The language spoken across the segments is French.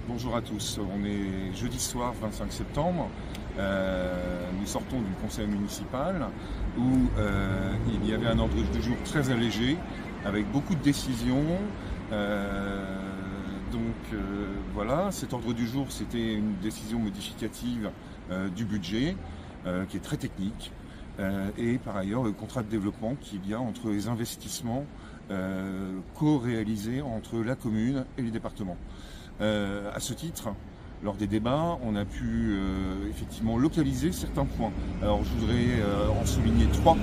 Bonjour à tous, on est jeudi soir 25 septembre, nous sortons du conseil municipal où il y avait un ordre du jour très allégé avec beaucoup de décisions. Voilà, cet ordre du jour c'était une décision modificative du budget qui est très technique et par ailleurs le contrat de développement qui vient entre les investissements co-réalisés entre la commune et les départements. À ce titre, lors des débats, on a pu effectivement localiser certains points. Alors je voudrais en souligner trois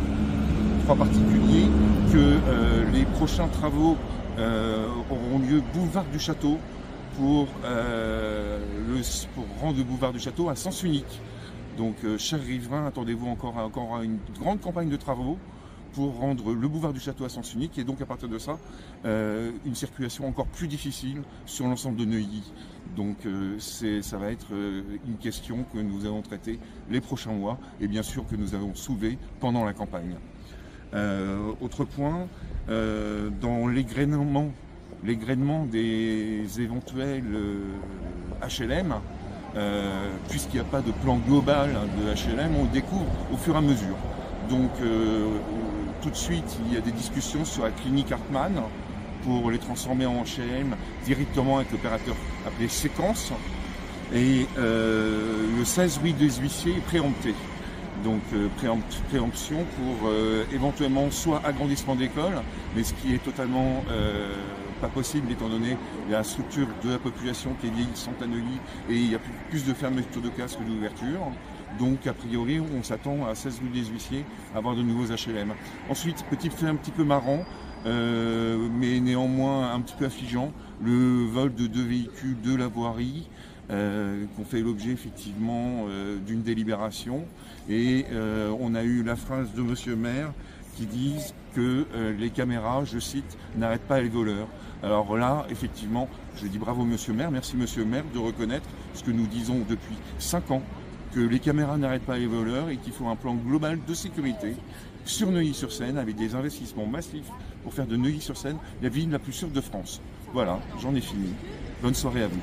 particuliers, que les prochains travaux auront lieu boulevard du Château pour rendre le boulevard du Château à sens unique. Donc chers riverains, attendez-vous encore à une grande campagne de travaux pour rendre le boulevard du Château à sens unique et donc à partir de ça, une circulation encore plus difficile sur l'ensemble de Neuilly. Donc ça va être une question que nous allons traiter les prochains mois et bien sûr que nous allons soulever pendant la campagne. Autre point, dans l'égrainement des éventuels HLM, puisqu'il n'y a pas de plan global de HLM, on le découvre au fur et à mesure. Donc tout de suite, il y a des discussions sur la clinique Hartmann pour les transformer en HLM directement avec l'opérateur appelé Séquence. Et le 16 rue des Huissiers est préempté. Donc préemption pour éventuellement soit agrandissement d'école, mais ce qui est totalement pas possible étant donné la structure de la population qui est vieillissante à Neuilly et il y a plus de fermeture de classes que d'ouverture. Donc a priori on s'attend à 16 rue des Huissiers à avoir de nouveaux HLM. Ensuite, petit fait un petit peu marrant, mais néanmoins un petit peu affligeant, le vol de 2 véhicules de la voirie qu'on fait l'objet effectivement d'une délibération et on a eu la phrase de monsieur le maire qui disent que les caméras, je cite, n'arrêtent pas les voleurs. Alors là, effectivement, je dis bravo monsieur le maire, merci monsieur le maire de reconnaître ce que nous disons depuis 5 ans, que les caméras n'arrêtent pas les voleurs et qu'il faut un plan global de sécurité sur Neuilly-sur-Seine avec des investissements massifs pour faire de Neuilly-sur-Seine la ville la plus sûre de France. Voilà, j'en ai fini. Bonne soirée à vous.